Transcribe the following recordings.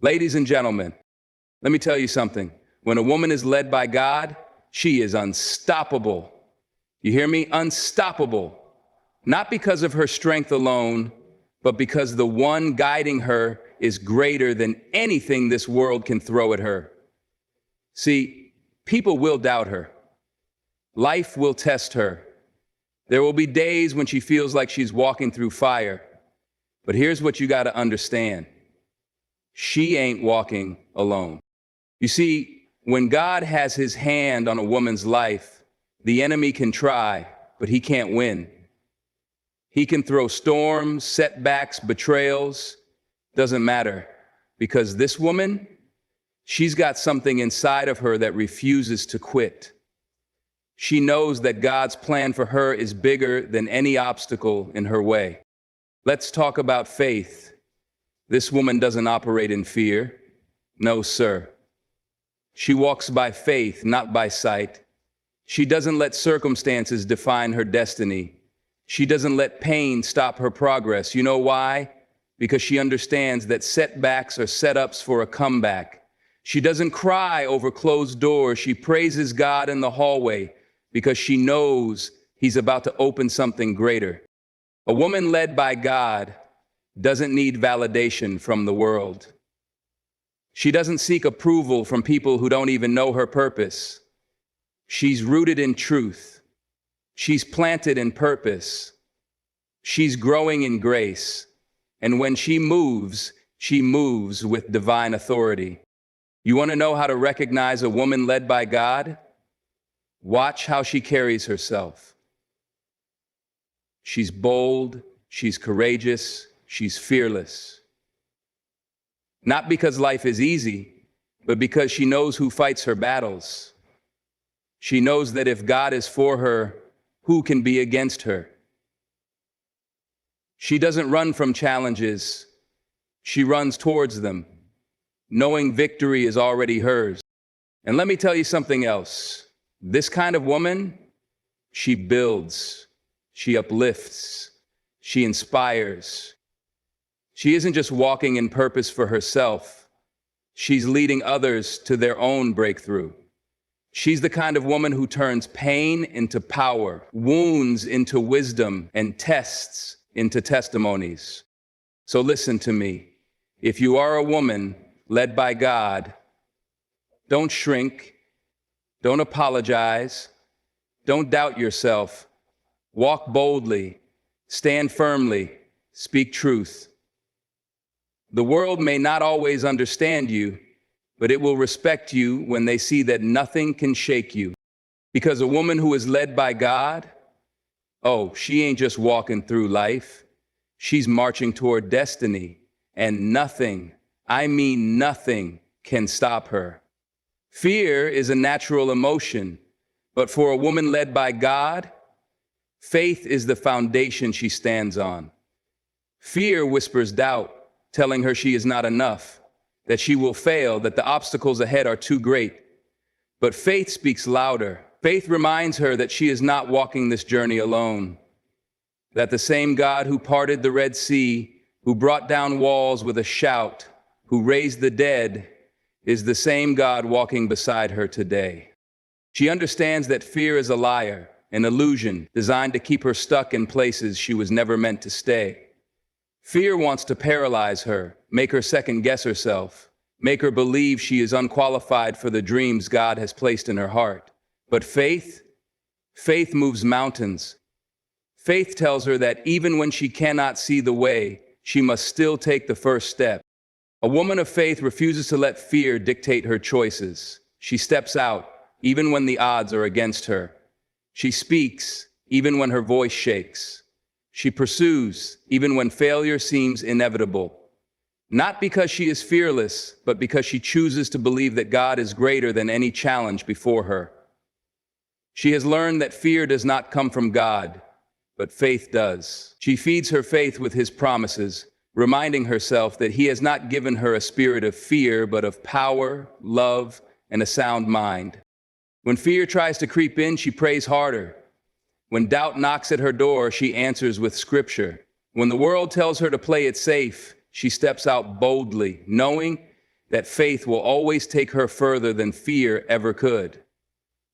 Ladies and gentlemen, let me tell you something. When a woman is led by God, she is unstoppable. You hear me? Unstoppable. Not because of her strength alone, but because the one guiding her is greater than anything this world can throw at her. See, people will doubt her. Life will test her. There will be days when she feels like she's walking through fire. But here's what you got to understand. She ain't walking alone. You see, when God has his hand on a woman's life, the enemy can try, but he can't win. He can throw storms, setbacks, betrayals. Doesn't matter, because this woman, she's got something inside of her that refuses to quit. She knows that God's plan for her is bigger than any obstacle in her way. Let's talk about faith. This woman doesn't operate in fear. No, sir. She walks by faith, not by sight. She doesn't let circumstances define her destiny. She doesn't let pain stop her progress. You know why? Because she understands that setbacks are setups for a comeback. She doesn't cry over closed doors. She praises God in the hallway because she knows he's about to open something greater. A woman led by God doesn't need validation from the world. She doesn't seek approval from people who don't even know her purpose. She's rooted in truth. She's planted in purpose. She's growing in grace. And when she moves with divine authority. You want to know how to recognize a woman led by God? Watch how she carries herself. She's bold, she's courageous, she's fearless. Not because life is easy, but because she knows who fights her battles. She knows that if God is for her, who can be against her? She doesn't run from challenges. She runs towards them, knowing victory is already hers. And let me tell you something else. This kind of woman, she builds, she uplifts, she inspires. She isn't just walking in purpose for herself. She's leading others to their own breakthrough. She's the kind of woman who turns pain into power, wounds into wisdom, and tests into testimonies. So listen to me. If you are a woman led by God, don't shrink, don't apologize, don't doubt yourself. Walk boldly, stand firmly, speak truth. The world may not always understand you, but it will respect you when they see that nothing can shake you. Because a woman who is led by God, oh, she ain't just walking through life. She's marching toward destiny, and nothing, I mean nothing, can stop her. Fear is a natural emotion, but for a woman led by God, faith is the foundation she stands on. Fear whispers doubt, telling her she is not enough, that she will fail, that the obstacles ahead are too great. But faith speaks louder. Faith reminds her that she is not walking this journey alone, that the same God who parted the Red Sea, who brought down walls with a shout, who raised the dead, is the same God walking beside her today. She understands that fear is a liar, an illusion designed to keep her stuck in places she was never meant to stay. Fear wants to paralyze her, make her second-guess herself, make her believe she is unqualified for the dreams God has placed in her heart. But faith moves mountains. Faith tells her that even when she cannot see the way, she must still take the first step. A woman of faith refuses to let fear dictate her choices. She steps out, even when the odds are against her. She speaks, even when her voice shakes. She pursues, even when failure seems inevitable. Not because she is fearless, but because she chooses to believe that God is greater than any challenge before her. She has learned that fear does not come from God, but faith does. She feeds her faith with his promises, reminding herself that he has not given her a spirit of fear, but of power, love, and a sound mind. When fear tries to creep in, she prays harder. When doubt knocks at her door, she answers with scripture. When the world tells her to play it safe, she steps out boldly, knowing that faith will always take her further than fear ever could.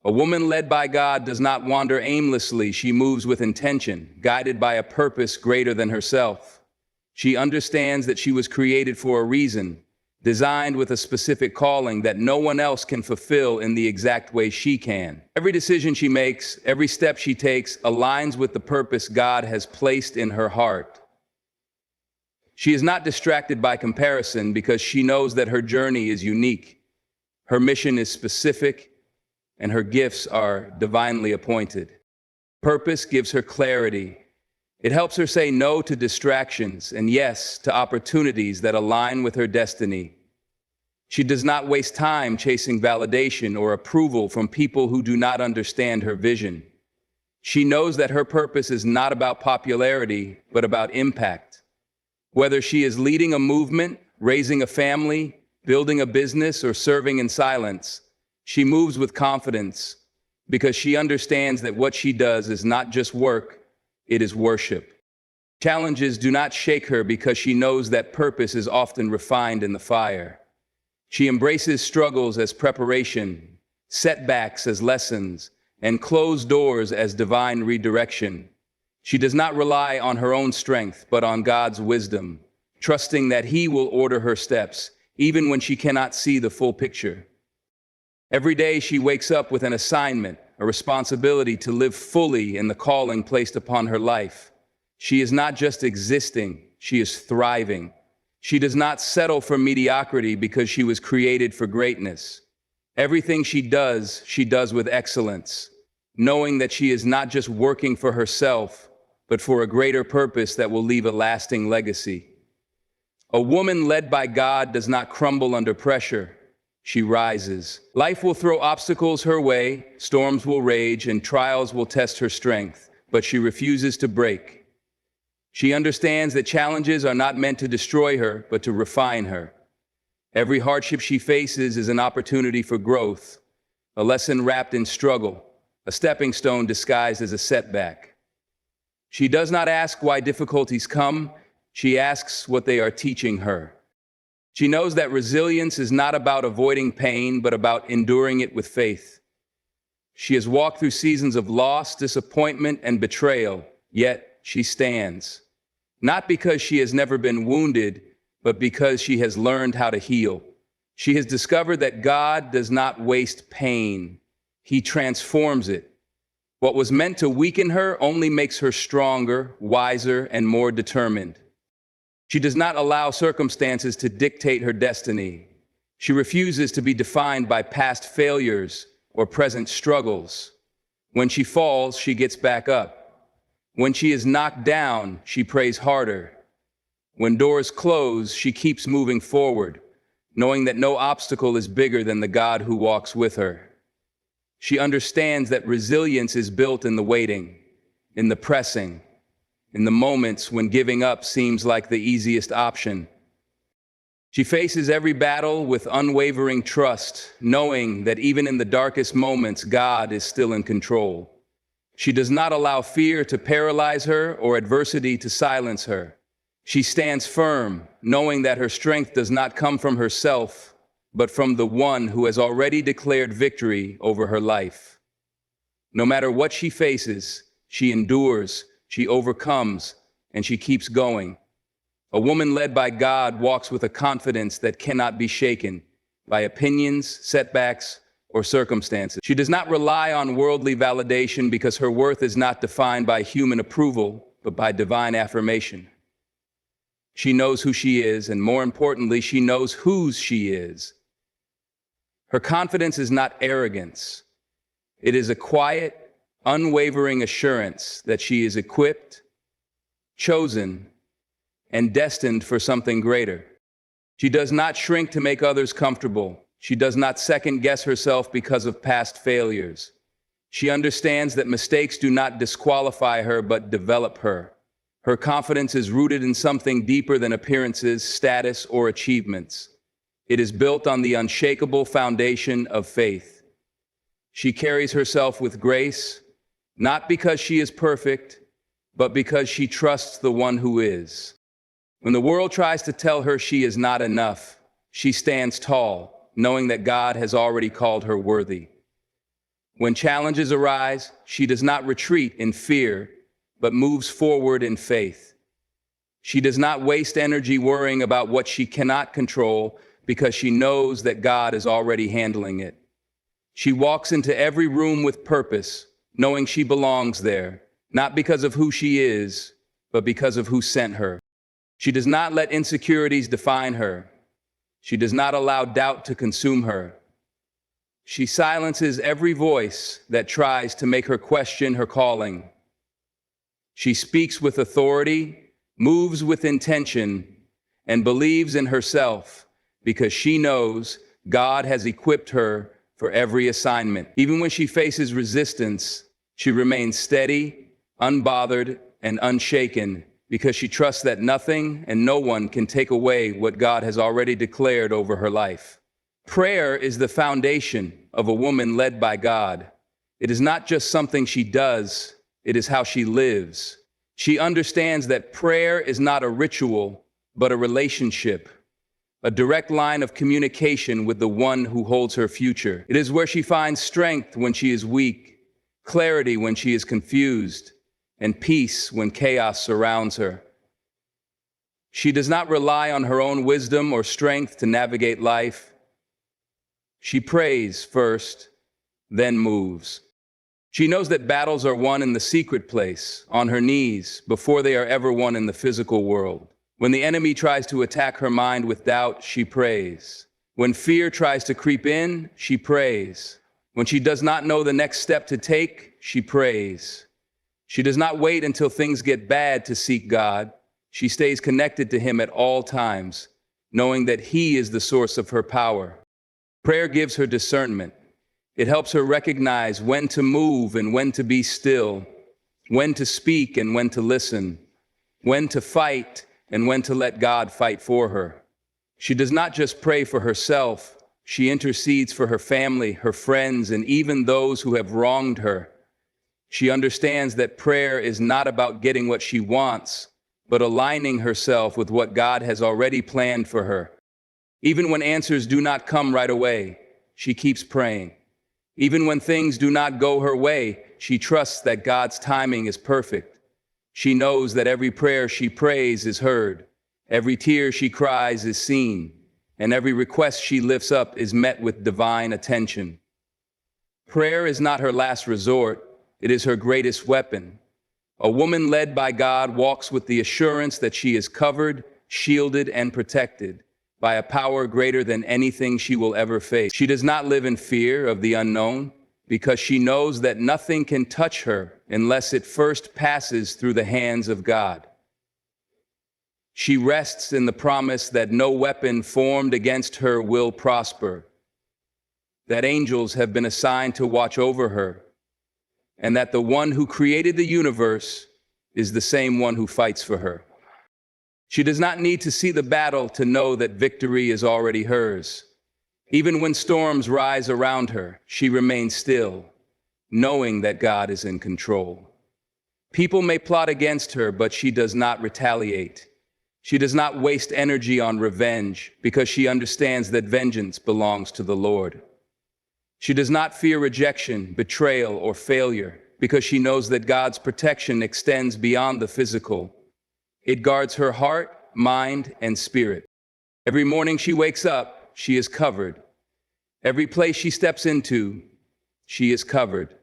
A woman led by God does not wander aimlessly. She moves with intention, guided by a purpose greater than herself. She understands that she was created for a reason, designed with a specific calling that no one else can fulfill in the exact way she can. Every decision she makes, every step she takes, aligns with the purpose God has placed in her heart. She is not distracted by comparison because she knows that her journey is unique, her mission is specific, and her gifts are divinely appointed. Purpose gives her clarity. It helps her say no to distractions and yes to opportunities that align with her destiny. She does not waste time chasing validation or approval from people who do not understand her vision. She knows that her purpose is not about popularity, but about impact. Whether she is leading a movement, raising a family, building a business, or serving in silence, she moves with confidence because she understands that what she does is not just work, it is worship. Challenges do not shake her because she knows that purpose is often refined in the fire. She embraces struggles as preparation, setbacks as lessons, and closed doors as divine redirection. She does not rely on her own strength, but on God's wisdom, trusting that He will order her steps, even when she cannot see the full picture. Every day she wakes up with an assignment, a responsibility to live fully in the calling placed upon her life. She is not just existing, she is thriving. She does not settle for mediocrity because she was created for greatness. Everything she does with excellence, knowing that she is not just working for herself, but for a greater purpose that will leave a lasting legacy. A woman led by God does not crumble under pressure. She rises. Life will throw obstacles her way, storms will rage, and trials will test her strength, but she refuses to break. She understands that challenges are not meant to destroy her, but to refine her. Every hardship she faces is an opportunity for growth, a lesson wrapped in struggle, a stepping stone disguised as a setback. She does not ask why difficulties come, she asks what they are teaching her. She knows that resilience is not about avoiding pain, but about enduring it with faith. She has walked through seasons of loss, disappointment, and betrayal, yet she stands. Not because she has never been wounded, but because she has learned how to heal. She has discovered that God does not waste pain. He transforms it. What was meant to weaken her only makes her stronger, wiser, and more determined. She does not allow circumstances to dictate her destiny. She refuses to be defined by past failures or present struggles. When she falls, she gets back up. When she is knocked down, she prays harder. When doors close, she keeps moving forward, knowing that no obstacle is bigger than the God who walks with her. She understands that resilience is built in the waiting, in the pressing, in the moments when giving up seems like the easiest option. She faces every battle with unwavering trust, knowing that even in the darkest moments, God is still in control. She does not allow fear to paralyze her or adversity to silence her. She stands firm, knowing that her strength does not come from herself, but from the one who has already declared victory over her life. No matter what she faces, she endures, she overcomes, and she keeps going. A woman led by God walks with a confidence that cannot be shaken by opinions, setbacks, or circumstances. She does not rely on worldly validation because her worth is not defined by human approval, but by divine affirmation. She knows who she is, and more importantly, she knows whose she is. Her confidence is not arrogance. It is a quiet, unwavering assurance that she is equipped, chosen, and destined for something greater. She does not shrink to make others comfortable. She does not second-guess herself because of past failures. She understands that mistakes do not disqualify her, but develop her. Her confidence is rooted in something deeper than appearances, status, or achievements. It is built on the unshakable foundation of faith. She carries herself with grace, not because she is perfect, but because she trusts the one who is. When the world tries to tell her she is not enough, She stands tall, knowing that God has already called her worthy. When challenges arise, she does not retreat in fear, but moves forward in faith. She does not waste energy worrying about what she cannot control because she knows that God is already handling it. She walks into every room with purpose, knowing she belongs there, not because of who she is, but because of who sent her. She does not let insecurities define her. She does not allow doubt to consume her. She silences every voice that tries to make her question her calling. She speaks with authority, moves with intention, and believes in herself because she knows God has equipped her for every assignment. Even when she faces resistance, she remains steady, unbothered, and unshaken because she trusts that nothing and no one can take away what God has already declared over her life. Prayer is the foundation of a woman led by God. It is not just something she does, it is how she lives. She understands that prayer is not a ritual, but a relationship, a direct line of communication with the one who holds her future. It is where she finds strength when she is weak, clarity when she is confused, and peace when chaos surrounds her. She does not rely on her own wisdom or strength to navigate life. She prays first, then moves. She knows that battles are won in the secret place, on her knees, before they are ever won in the physical world. When the enemy tries to attack her mind with doubt, she prays. When fear tries to creep in, she prays. When she does not know the next step to take, she prays. She does not wait until things get bad to seek God. She stays connected to Him at all times, knowing that He is the source of her power. Prayer gives her discernment. It helps her recognize when to move and when to be still, when to speak and when to listen, when to fight and when to let God fight for her. She does not just pray for herself, she intercedes for her family, her friends, and even those who have wronged her. She understands that prayer is not about getting what she wants, but aligning herself with what God has already planned for her. Even when answers do not come right away, she keeps praying. Even when things do not go her way, she trusts that God's timing is perfect. She knows that every prayer she prays is heard, every tear she cries is seen, and every request she lifts up is met with divine attention. Prayer is not her last resort, it is her greatest weapon. A woman led by God walks with the assurance that she is covered, shielded, and protected by a power greater than anything she will ever face. She does not live in fear of the unknown because she knows that nothing can touch her unless it first passes through the hands of God. She rests in the promise that no weapon formed against her will prosper, that angels have been assigned to watch over her, and that the one who created the universe is the same one who fights for her. She does not need to see the battle to know that victory is already hers. Even when storms rise around her, she remains still, knowing that God is in control. People may plot against her, but she does not retaliate. She does not waste energy on revenge because she understands that vengeance belongs to the Lord. She does not fear rejection, betrayal, or failure because she knows that God's protection extends beyond the physical. It guards her heart, mind, and spirit. Every morning she wakes up, she is covered. Every place she steps into, she is covered.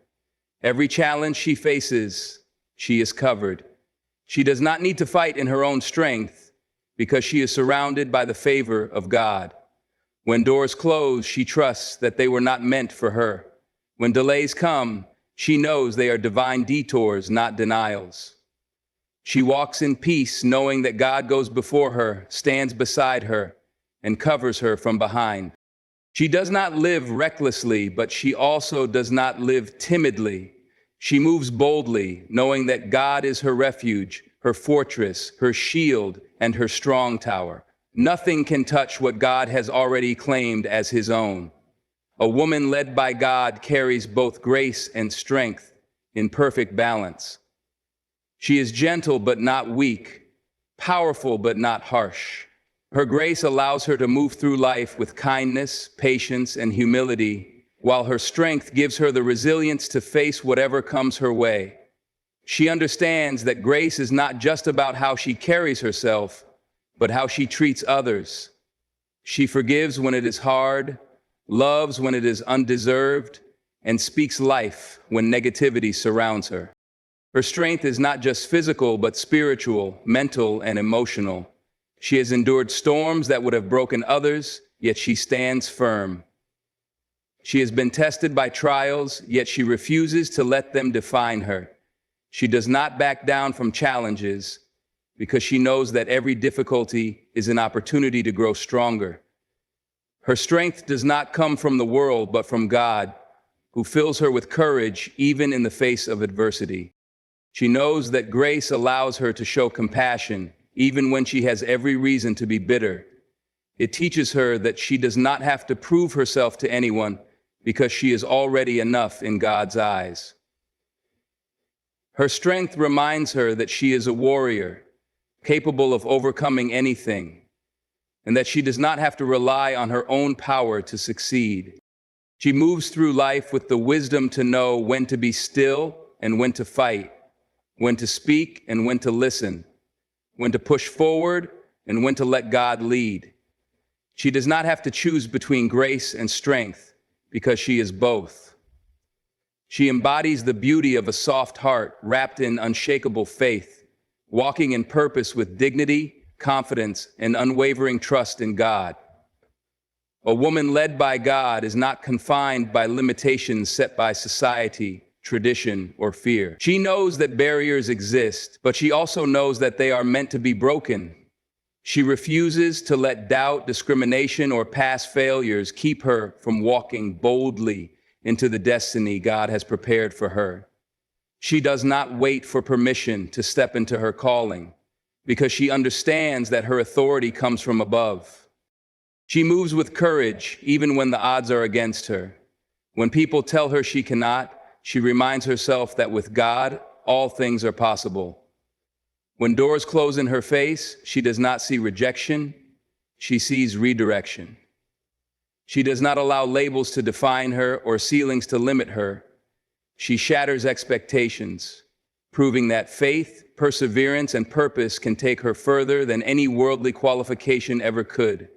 Every challenge she faces, she is covered. She does not need to fight in her own strength because she is surrounded by the favor of God. When doors close, she trusts that they were not meant for her. When delays come, she knows they are divine detours, not denials. She walks in peace, knowing that God goes before her, stands beside her, and covers her from behind. She does not live recklessly, but she also does not live timidly. She moves boldly, knowing that God is her refuge, her fortress, her shield, and her strong tower. Nothing can touch what God has already claimed as His own. A woman led by God carries both grace and strength in perfect balance. She is gentle but not weak, powerful but not harsh, Her grace allows her to move through life with kindness, patience, and humility, while her strength gives her the resilience to face whatever comes her way. She understands that grace is not just about how she carries herself, but how she treats others. She forgives when it is hard, loves when it is undeserved, and speaks life when negativity surrounds her. Her strength is not just physical, but spiritual, mental, and emotional. She has endured storms that would have broken others, yet she stands firm. She has been tested by trials, yet she refuses to let them define her. She does not back down from challenges because she knows that every difficulty is an opportunity to grow stronger. Her strength does not come from the world, but from God, who fills her with courage even in the face of adversity. She knows that grace allows her to show compassion, even when she has every reason to be bitter. It teaches her that she does not have to prove herself to anyone because she is already enough in God's eyes. Her strength reminds her that she is a warrior, capable of overcoming anything, and that she does not have to rely on her own power to succeed. She moves through life with the wisdom to know when to be still and when to fight, when to speak and when to listen, when to push forward and when to let God lead. She does not have to choose between grace and strength because she is both. She embodies the beauty of a soft heart wrapped in unshakable faith, walking in purpose with dignity, confidence, and unwavering trust in God. A woman led by God is not confined by limitations set by society, tradition, or fear. She knows that barriers exist, but she also knows that they are meant to be broken. She refuses to let doubt, discrimination, or past failures keep her from walking boldly into the destiny God has prepared for her. She does not wait for permission to step into her calling, because she understands that her authority comes from above. She moves with courage even when the odds are against her. When people tell her she cannot, she reminds herself that with God, all things are possible. When doors close in her face, she does not see rejection, she sees redirection. She does not allow labels to define her or ceilings to limit her. She shatters expectations, proving that faith, perseverance, and purpose can take her further than any worldly qualification ever could.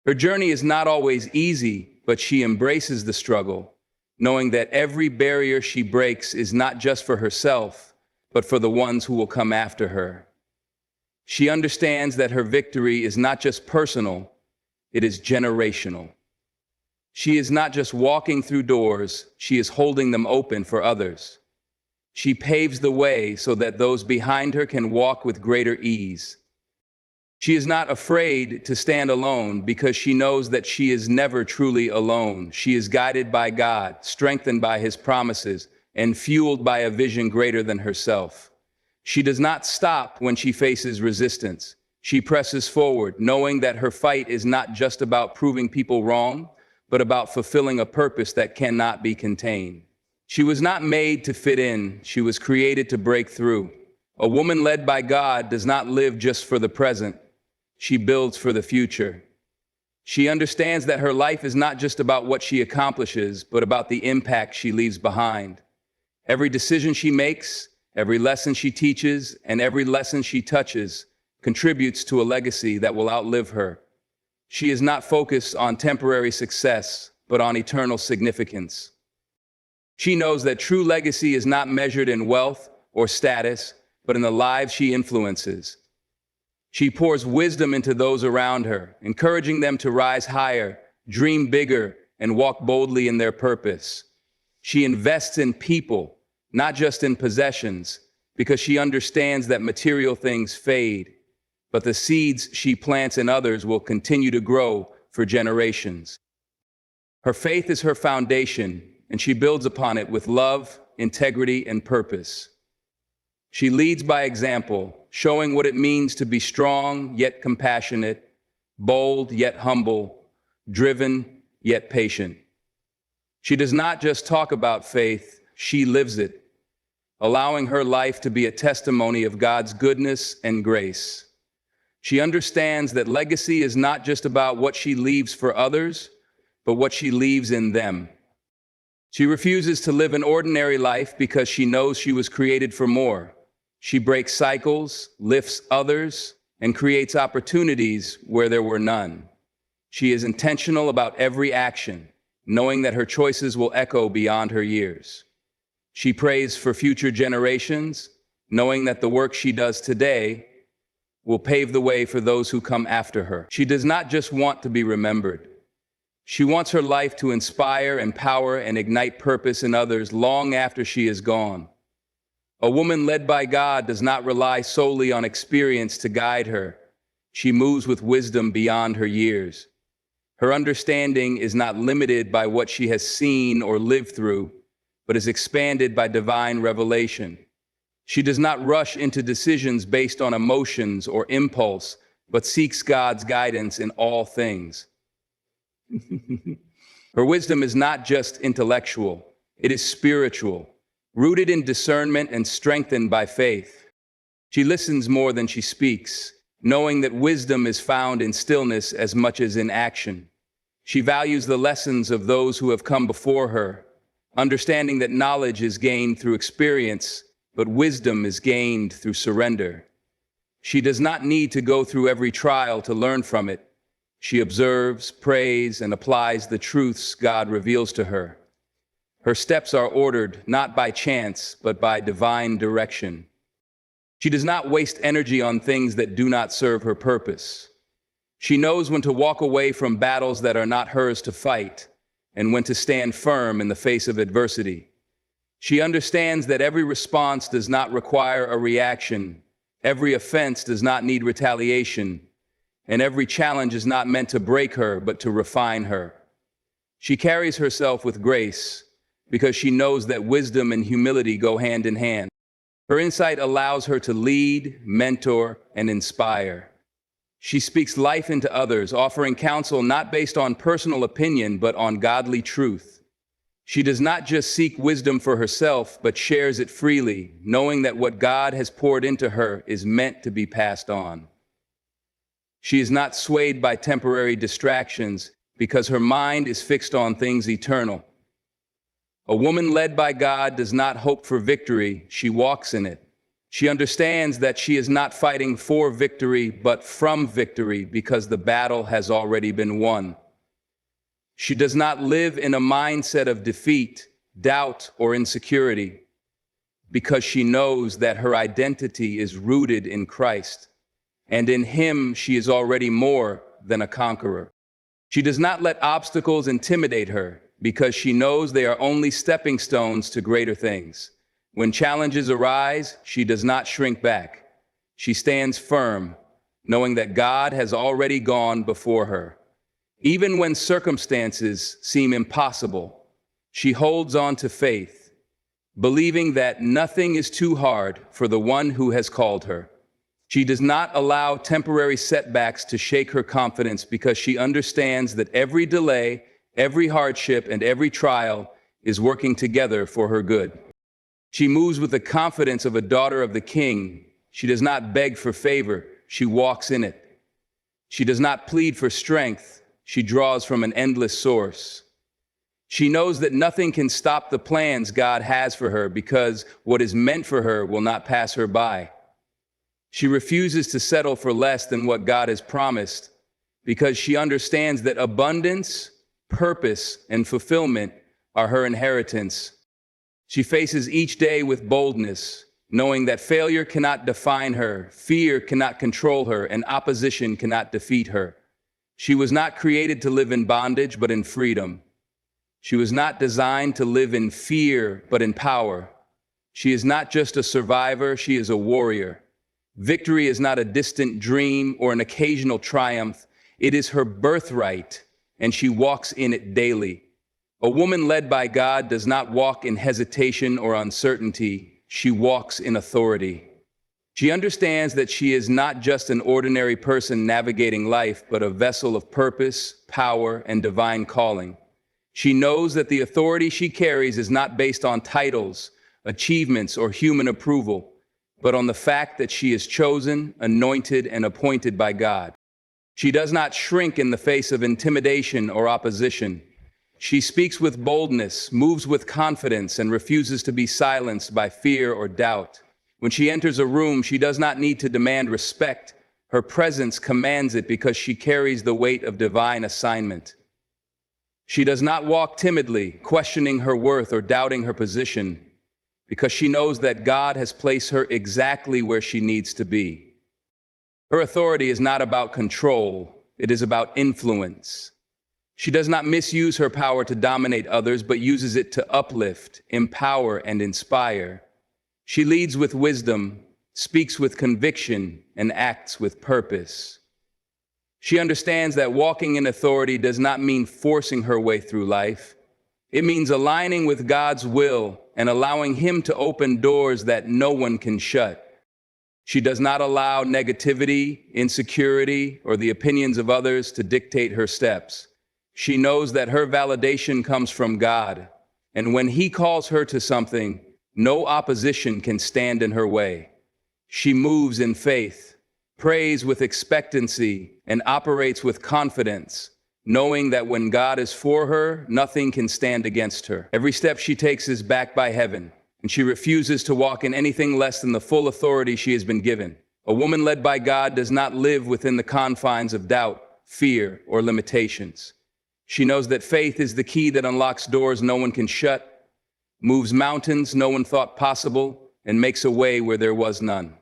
Her journey is not always easy, but she embraces the struggle, knowing that every barrier she breaks is not just for herself, but for the ones who will come after her. She understands that her victory is not just personal, it is generational. She is not just walking through doors, she is holding them open for others. She paves the way so that those behind her can walk with greater ease. She is not afraid to stand alone because she knows that she is never truly alone. She is guided by God, strengthened by His promises, and fueled by a vision greater than herself. She does not stop when she faces resistance. She presses forward, knowing that her fight is not just about proving people wrong, but about fulfilling a purpose that cannot be contained. She was not made to fit in, she was created to break through. A woman led by God does not live just for the present, she builds for the future. She understands that her life is not just about what she accomplishes, but about the impact she leaves behind. Every decision she makes, every lesson she teaches, and every lesson she touches contributes to a legacy that will outlive her. She is not focused on temporary success, but on eternal significance. She knows that true legacy is not measured in wealth or status, but in the lives she influences. She pours wisdom into those around her, encouraging them to rise higher, dream bigger, and walk boldly in their purpose. She invests in people, not just in possessions, because she understands that material things fade, but the seeds she plants in others will continue to grow for generations. Her faith is her foundation, and she builds upon it with love, integrity, and purpose. She leads by example, showing what it means to be strong yet compassionate, bold yet humble, driven yet patient. She does not just talk about faith, she lives it, allowing her life to be a testimony of God's goodness and grace. She understands that legacy is not just about what she leaves for others, but what she leaves in them. She refuses to live an ordinary life because she knows she was created for more. She breaks cycles, lifts others, and creates opportunities where there were none. She is intentional about every action, knowing that her choices will echo beyond her years. She prays for future generations, knowing that the work she does today will pave the way for those who come after her. She does not just want to be remembered. She wants her life to inspire, empower, and ignite purpose in others long after she is gone. A woman led by God does not rely solely on experience to guide her. She moves with wisdom beyond her years. Her understanding is not limited by what she has seen or lived through, but is expanded by divine revelation. She does not rush into decisions based on emotions or impulse, but seeks God's guidance in all things. Her wisdom is not just intellectual, it is spiritual, rooted in discernment and strengthened by faith. She listens more than she speaks, knowing that wisdom is found in stillness as much as in action. She values the lessons of those who have come before her, understanding that knowledge is gained through experience, but wisdom is gained through surrender. She does not need to go through every trial to learn from it. She observes, prays, and applies the truths God reveals to her. Her steps are ordered not by chance, but by divine direction. She does not waste energy on things that do not serve her purpose. She knows when to walk away from battles that are not hers to fight, and when to stand firm in the face of adversity. She understands that every response does not require a reaction, every offense does not need retaliation, and every challenge is not meant to break her, but to refine her. She carries herself with grace because she knows that wisdom and humility go hand in hand. Her insight allows her to lead, mentor, and inspire. She speaks life into others, offering counsel not based on personal opinion, but on godly truth. She does not just seek wisdom for herself, but shares it freely, knowing that what God has poured into her is meant to be passed on. She is not swayed by temporary distractions because her mind is fixed on things eternal. A woman led by God does not hope for victory, she walks in it. She understands that she is not fighting for victory, but from victory because the battle has already been won. She does not live in a mindset of defeat, doubt, or insecurity because she knows that her identity is rooted in Christ. And in Him, she is already more than a conqueror. She does not let obstacles intimidate her because she knows they are only stepping stones to greater things. When challenges arise, she does not shrink back. She stands firm, knowing that God has already gone before her. Even when circumstances seem impossible, she holds on to faith, believing that nothing is too hard for the one who has called her. She does not allow temporary setbacks to shake her confidence because she understands that every delay, every hardship, and every trial is working together for her good. She moves with the confidence of a daughter of the King. She does not beg for favor, she walks in it. She does not plead for strength, she draws from an endless source. She knows that nothing can stop the plans God has for her because what is meant for her will not pass her by. She refuses to settle for less than what God has promised because she understands that abundance, purpose, and fulfillment are her inheritance. She faces each day with boldness, knowing that failure cannot define her, fear cannot control her, and opposition cannot defeat her. She was not created to live in bondage, but in freedom. She was not designed to live in fear, but in power. She is not just a survivor, she is a warrior. Victory is not a distant dream or an occasional triumph. It is her birthright, and she walks in it daily. A woman led by God does not walk in hesitation or uncertainty. She walks in authority. She understands that she is not just an ordinary person navigating life, but a vessel of purpose, power, and divine calling. She knows that the authority she carries is not based on titles, achievements, or human approval, but on the fact that she is chosen, anointed, and appointed by God. She does not shrink in the face of intimidation or opposition. She speaks with boldness, moves with confidence, and refuses to be silenced by fear or doubt. When she enters a room, she does not need to demand respect. Her presence commands it because she carries the weight of divine assignment. She does not walk timidly, questioning her worth or doubting her position, because she knows that God has placed her exactly where she needs to be. Her authority is not about control, it is about influence. She does not misuse her power to dominate others, but uses it to uplift, empower, and inspire. She leads with wisdom, speaks with conviction, and acts with purpose. She understands that walking in authority does not mean forcing her way through life. It means aligning with God's will and allowing Him to open doors that no one can shut. She does not allow negativity, insecurity, or the opinions of others to dictate her steps. She knows that her validation comes from God, and when He calls her to something, no opposition can stand in her way. She moves in faith, prays with expectancy, and operates with confidence, knowing that when God is for her, nothing can stand against her. Every step she takes is backed by heaven, and she refuses to walk in anything less than the full authority she has been given. A woman led by God does not live within the confines of doubt, fear, or limitations. She knows that faith is the key that unlocks doors no one can shut, moves mountains no one thought possible, and makes a way where there was none.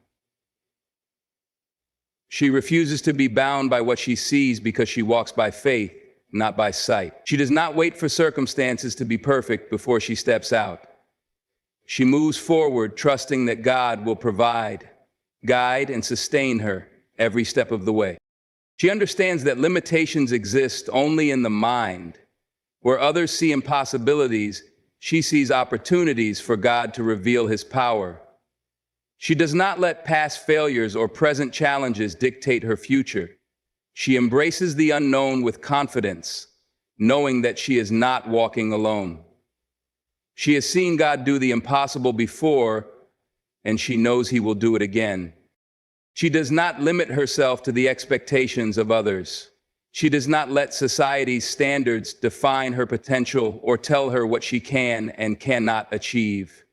She refuses to be bound by what she sees because she walks by faith, not by sight. She does not wait for circumstances to be perfect before she steps out. She moves forward, trusting that God will provide, guide, and sustain her every step of the way. She understands that limitations exist only in the mind. Where others see impossibilities, she sees opportunities for God to reveal His power. She does not let past failures or present challenges dictate her future. She embraces the unknown with confidence, knowing that she is not walking alone. She has seen God do the impossible before, and she knows He will do it again. She does not limit herself to the expectations of others. She does not let society's standards define her potential or tell her what she can and cannot achieve.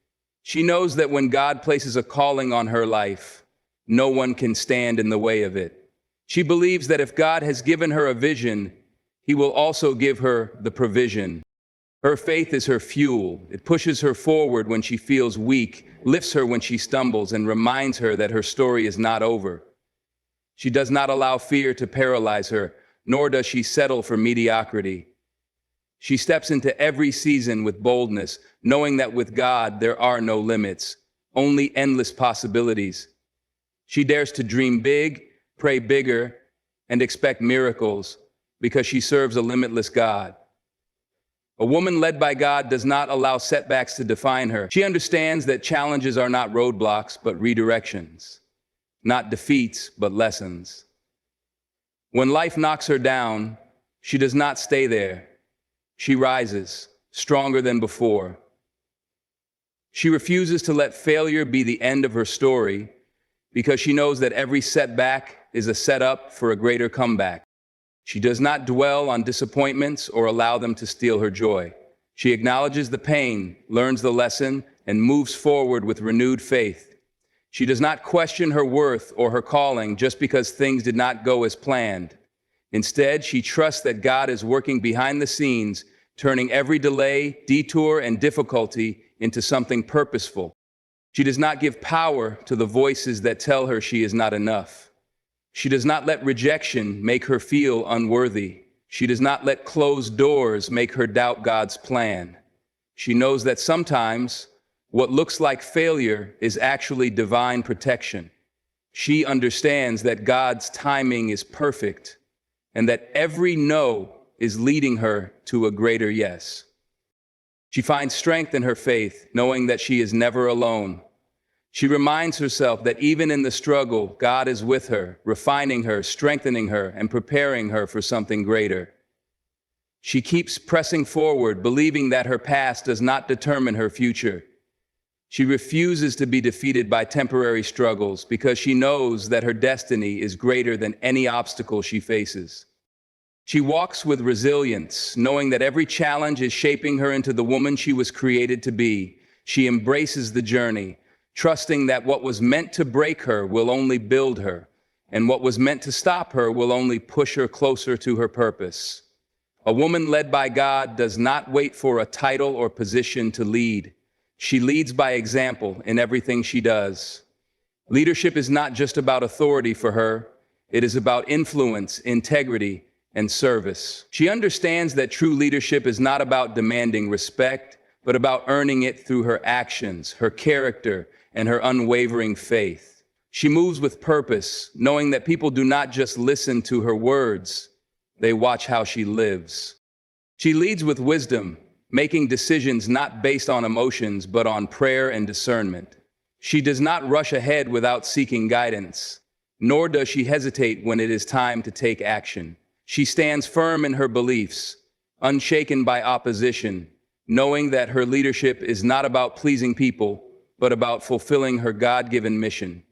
She knows that when God places a calling on her life, no one can stand in the way of it. She believes that if God has given her a vision, He will also give her the provision. Her faith is her fuel. It pushes her forward when she feels weak, lifts her when she stumbles, and reminds her that her story is not over. She does not allow fear to paralyze her, nor does she settle for mediocrity. She steps into every season with boldness, knowing that with God there are no limits, only endless possibilities. She dares to dream big, pray bigger, and expect miracles because she serves a limitless God. A woman led by God does not allow setbacks to define her. She understands that challenges are not roadblocks, but redirections, not defeats, but lessons. When life knocks her down, she does not stay there. She rises, stronger than before. She refuses to let failure be the end of her story because she knows that every setback is a setup for a greater comeback. She does not dwell on disappointments or allow them to steal her joy. She acknowledges the pain, learns the lesson, and moves forward with renewed faith. She does not question her worth or her calling just because things did not go as planned. Instead, she trusts that God is working behind the scenes, turning every delay, detour, and difficulty into something purposeful. She does not give power to the voices that tell her she is not enough. She does not let rejection make her feel unworthy. She does not let closed doors make her doubt God's plan. She knows that sometimes what looks like failure is actually divine protection. She understands that God's timing is perfect and that every no is leading her to a greater yes. She finds strength in her faith, knowing that she is never alone. She reminds herself that even in the struggle, God is with her, refining her, strengthening her, and preparing her for something greater. She keeps pressing forward, believing that her past does not determine her future. She refuses to be defeated by temporary struggles because she knows that her destiny is greater than any obstacle she faces. She walks with resilience, knowing that every challenge is shaping her into the woman she was created to be. She embraces the journey, trusting that what was meant to break her will only build her, and what was meant to stop her will only push her closer to her purpose. A woman led by God does not wait for a title or position to lead. She leads by example in everything she does. Leadership is not just about authority for her. It is about influence, integrity, and service. She understands that true leadership is not about demanding respect, but about earning it through her actions, her character, and her unwavering faith. She moves with purpose, knowing that people do not just listen to her words, they watch how she lives. She leads with wisdom, making decisions not based on emotions, but on prayer and discernment. She does not rush ahead without seeking guidance, nor does she hesitate when it is time to take action. She stands firm in her beliefs, unshaken by opposition, knowing that her leadership is not about pleasing people, but about fulfilling her God-given mission.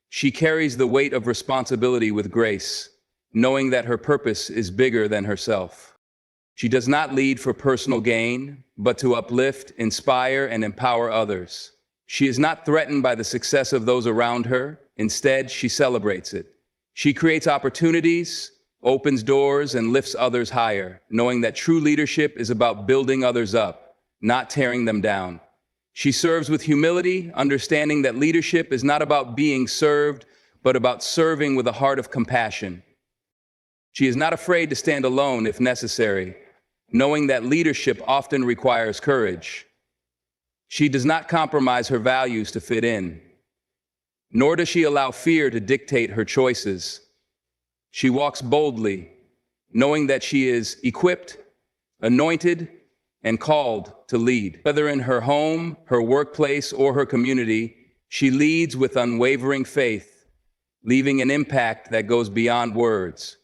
She carries the weight of responsibility with grace, knowing that her purpose is bigger than herself. She does not lead for personal gain, but to uplift, inspire, and empower others. She is not threatened by the success of those around her. Instead, she celebrates it. She creates opportunities, opens doors, and lifts others higher, knowing that true leadership is about building others up, not tearing them down. She serves with humility, understanding that leadership is not about being served, but about serving with a heart of compassion. She is not afraid to stand alone if necessary, knowing that leadership often requires courage. She does not compromise her values to fit in, nor does she allow fear to dictate her choices. She walks boldly, knowing that she is equipped, anointed, and called to lead. Whether in her home, her workplace, or her community, she leads with unwavering faith, leaving an impact that goes beyond words.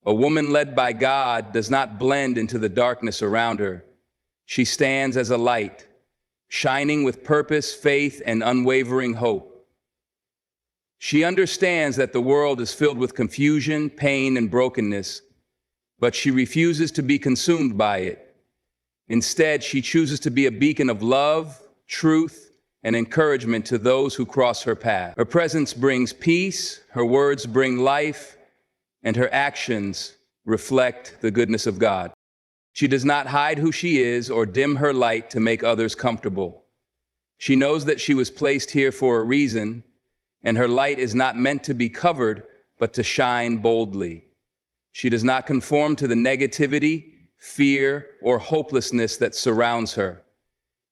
A woman led by God does not blend into the darkness around her. She stands as a light, shining with purpose, faith, and unwavering hope. She understands that the world is filled with confusion, pain, and brokenness, but she refuses to be consumed by it. Instead, she chooses to be a beacon of love, truth, and encouragement to those who cross her path. Her presence brings peace, her words bring life, and her actions reflect the goodness of God. She does not hide who she is or dim her light to make others comfortable. She knows that she was placed here for a reason, and her light is not meant to be covered, but to shine boldly. She does not conform to the negativity, fear, or hopelessness that surrounds her.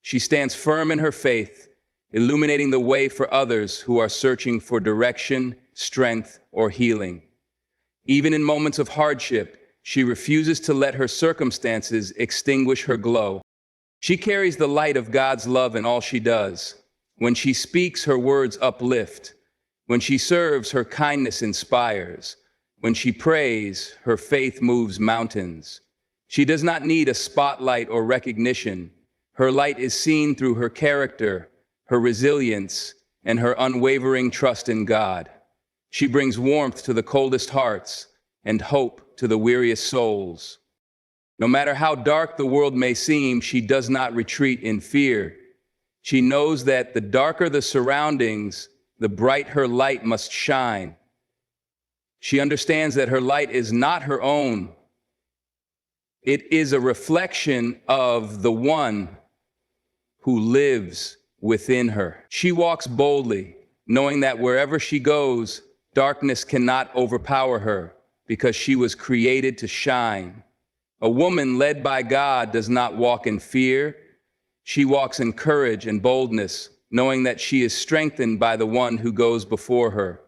She stands firm in her faith, illuminating the way for others who are searching for direction, strength, or healing. Even in moments of hardship, she refuses to let her circumstances extinguish her glow. She carries the light of God's love in all she does. When she speaks, her words uplift. When she serves, her kindness inspires. When she prays, her faith moves mountains. She does not need a spotlight or recognition. Her light is seen through her character, her resilience, and her unwavering trust in God. She brings warmth to the coldest hearts and hope to the weariest souls. No matter how dark the world may seem, she does not retreat in fear. She knows that the darker the surroundings, the bright her light must shine. She understands that her light is not her own. It is a reflection of the one who lives within her. She walks boldly, knowing that wherever she goes, darkness cannot overpower her because she was created to shine. A woman led by God does not walk in fear. She walks in courage and boldness, knowing that she is strengthened by the one who goes before her.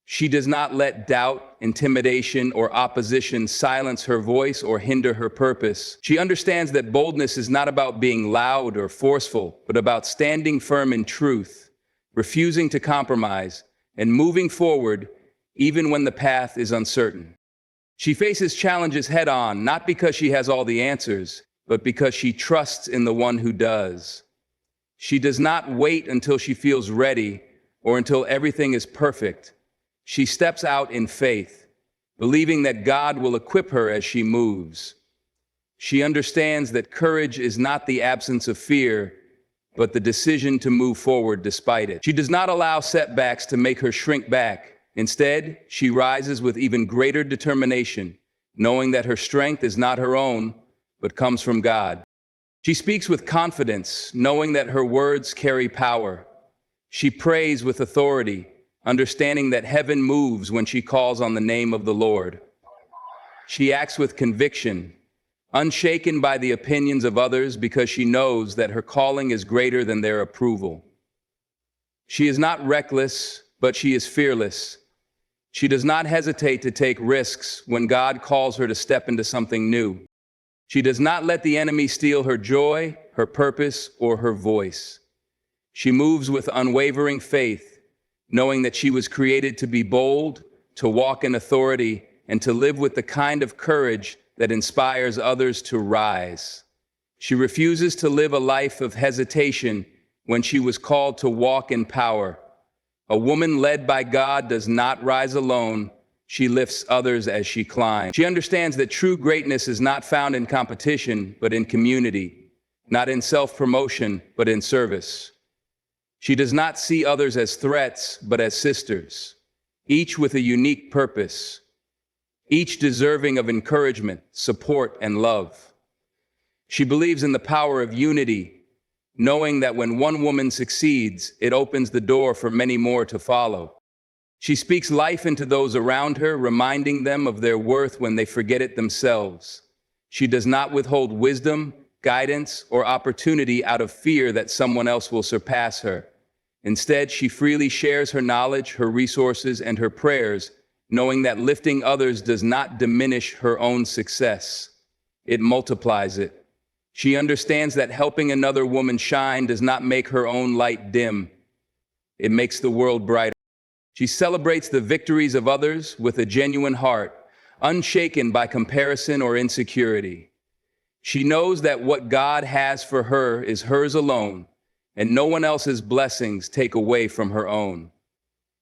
She does not let doubt, intimidation, or opposition silence her voice or hinder her purpose. She understands that boldness is not about being loud or forceful, but about standing firm in truth, refusing to compromise, and moving forward even when the path is uncertain. She faces challenges head-on, not because she has all the answers, but because she trusts in the one who does. She does not wait until she feels ready or until everything is perfect. She steps out in faith, believing that God will equip her as she moves. She understands that courage is not the absence of fear, but the decision to move forward despite it. She does not allow setbacks to make her shrink back. Instead, she rises with even greater determination, knowing that her strength is not her own, but comes from God. She speaks with confidence, knowing that her words carry power. She prays with authority, understanding that heaven moves when she calls on the name of the Lord. She acts with conviction, unshaken by the opinions of others because she knows that her calling is greater than their approval. She is not reckless, but she is fearless. She does not hesitate to take risks when God calls her to step into something new. She does not let the enemy steal her joy, her purpose, or her voice. She moves with unwavering faith, knowing that she was created to be bold, to walk in authority, and to live with the kind of courage that inspires others to rise. She refuses to live a life of hesitation when she was called to walk in power. A woman led by God does not rise alone. She lifts others as she climbs. She understands that true greatness is not found in competition, but in community, not in self-promotion, but in service. She does not see others as threats, but as sisters, each with a unique purpose, each deserving of encouragement, support, and love. She believes in the power of unity, knowing that when one woman succeeds, it opens the door for many more to follow. She speaks life into those around her, reminding them of their worth when they forget it themselves. She does not withhold wisdom, guidance, or opportunity out of fear that someone else will surpass her. Instead, she freely shares her knowledge, her resources, and her prayers, knowing that lifting others does not diminish her own success. It multiplies it. She understands that helping another woman shine does not make her own light dim. It makes the world brighter. She celebrates the victories of others with a genuine heart, unshaken by comparison or insecurity. She knows that what God has for her is hers alone, and no one else's blessings take away from her own.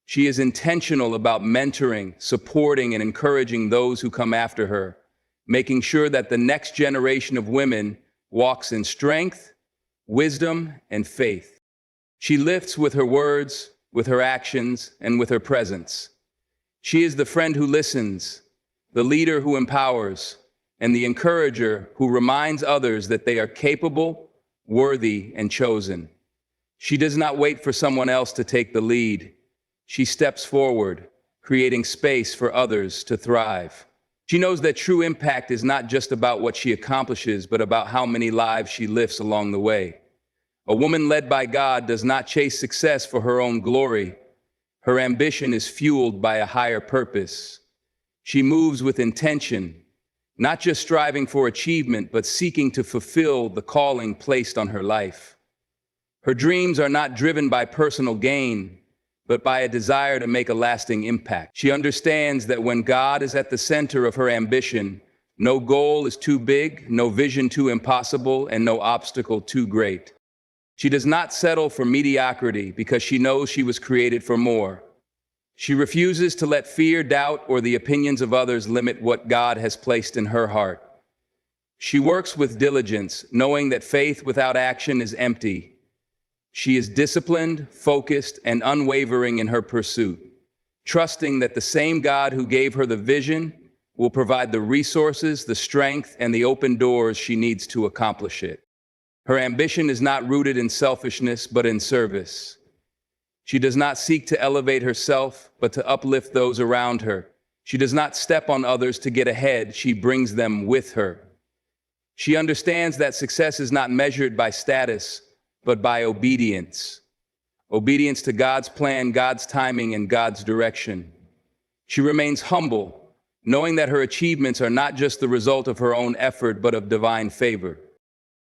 She is intentional about mentoring, supporting, and encouraging those who come after her, making sure that the next generation of women walks in strength, wisdom, and faith. She lifts with her words, with her actions, and with her presence. She is the friend who listens, the leader who empowers, and the encourager who reminds others that they are capable, worthy, and chosen. She does not wait for someone else to take the lead. She steps forward, creating space for others to thrive. She knows that true impact is not just about what she accomplishes, but about how many lives she lifts along the way. A woman led by God does not chase success for her own glory. Her ambition is fueled by a higher purpose. She moves with intention, not just striving for achievement, but seeking to fulfill the calling placed on her life. Her dreams are not driven by personal gain, but by a desire to make a lasting impact. She understands that when God is at the center of her ambition, no goal is too big, no vision too impossible, and no obstacle too great. She does not settle for mediocrity because she knows she was created for more. She refuses to let fear, doubt, or the opinions of others limit what God has placed in her heart. She works with diligence, knowing that faith without action is empty. She is disciplined, focused, and unwavering in her pursuit, trusting that the same God who gave her the vision will provide the resources, the strength, and the open doors she needs to accomplish it. Her ambition is not rooted in selfishness, but in service. She does not seek to elevate herself, but to uplift those around her. She does not step on others to get ahead, she brings them with her. She understands that success is not measured by status, but by obedience. Obedience to God's plan, God's timing, and God's direction. She remains humble, knowing that her achievements are not just the result of her own effort, but of divine favor.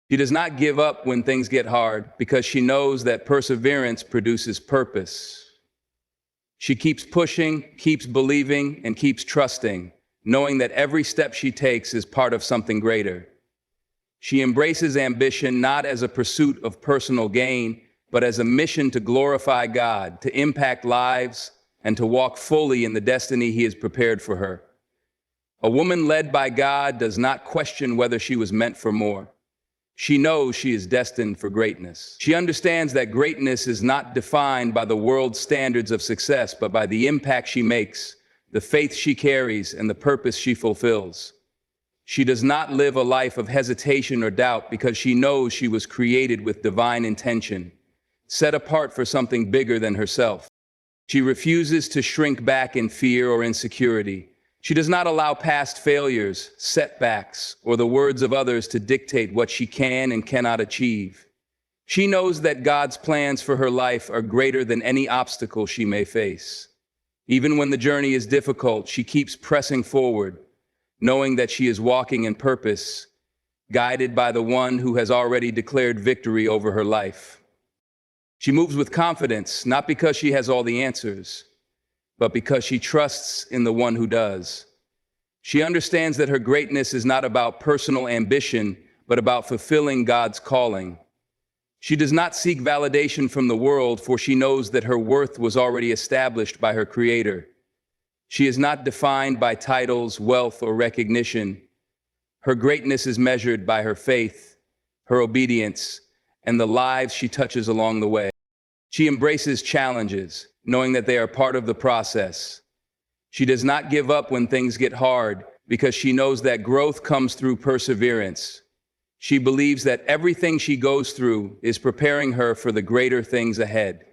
She does not give up when things get hard because she knows that perseverance produces purpose. She keeps pushing, keeps believing, and keeps trusting, knowing that every step she takes is part of something greater. She embraces ambition not as a pursuit of personal gain, but as a mission to glorify God, to impact lives, and to walk fully in the destiny He has prepared for her. A woman led by God does not question whether she was meant for more. She knows she is destined for greatness. She understands that greatness is not defined by the world's standards of success, but by the impact she makes, the faith she carries, and the purpose she fulfills. She does not live a life of hesitation or doubt because she knows she was created with divine intention, set apart for something bigger than herself. She refuses to shrink back in fear or insecurity. She does not allow past failures, setbacks, or the words of others to dictate what she can and cannot achieve. She knows that God's plans for her life are greater than any obstacle she may face. Even when the journey is difficult, she keeps pressing forward, knowing that she is walking in purpose, guided by the one who has already declared victory over her life. She moves with confidence, not because she has all the answers, but because she trusts in the one who does. She understands that her greatness is not about personal ambition, but about fulfilling God's calling. She does not seek validation from the world, for she knows that her worth was already established by her Creator. She is not defined by titles, wealth, or recognition. Her greatness is measured by her faith, her obedience, and the lives she touches along the way. She embraces challenges, knowing that they are part of the process. She does not give up when things get hard because she knows that growth comes through perseverance. She believes that everything she goes through is preparing her for the greater things ahead.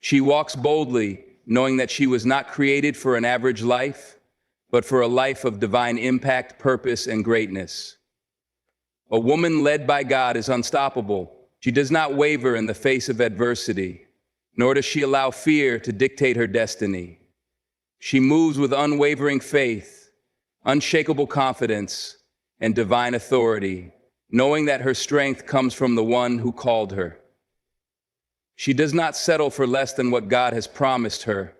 She walks boldly, knowing that she was not created for an average life, but for a life of divine impact, purpose, and greatness. A woman led by God is unstoppable. She does not waver in the face of adversity, nor does she allow fear to dictate her destiny. She moves with unwavering faith, unshakable confidence, and divine authority, knowing that her strength comes from the one who called her. She does not settle for less than what God has promised her,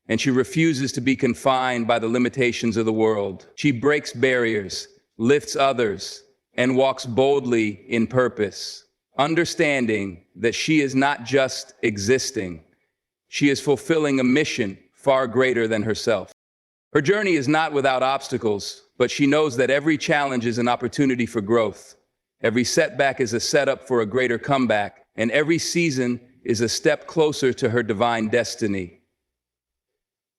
and she refuses to be confined by the limitations of the world. She breaks barriers, lifts others, and walks boldly in purpose, understanding that she is not just existing, she is fulfilling a mission far greater than herself. Her journey is not without obstacles, but she knows that every challenge is an opportunity for growth. Every setback is a setup for a greater comeback, and every season is a step closer to her divine destiny.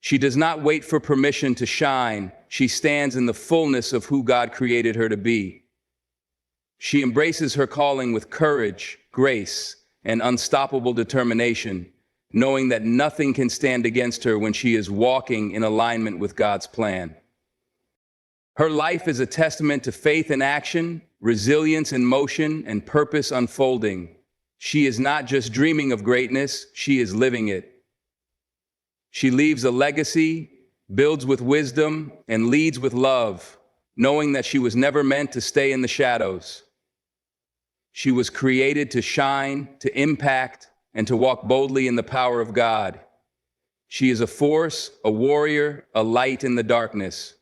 She does not wait for permission to shine. She stands in the fullness of who God created her to be. She embraces her calling with courage, grace, and unstoppable determination, knowing that nothing can stand against her when she is walking in alignment with God's plan. Her life is a testament to faith in action, resilience in motion, and purpose unfolding. She is not just dreaming of greatness, she is living it. She leaves a legacy, builds with wisdom, and leads with love, knowing that she was never meant to stay in the shadows. She was created to shine, to impact, and to walk boldly in the power of God. She is a force, a warrior, a light in the darkness.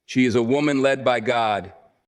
She is a woman led by God,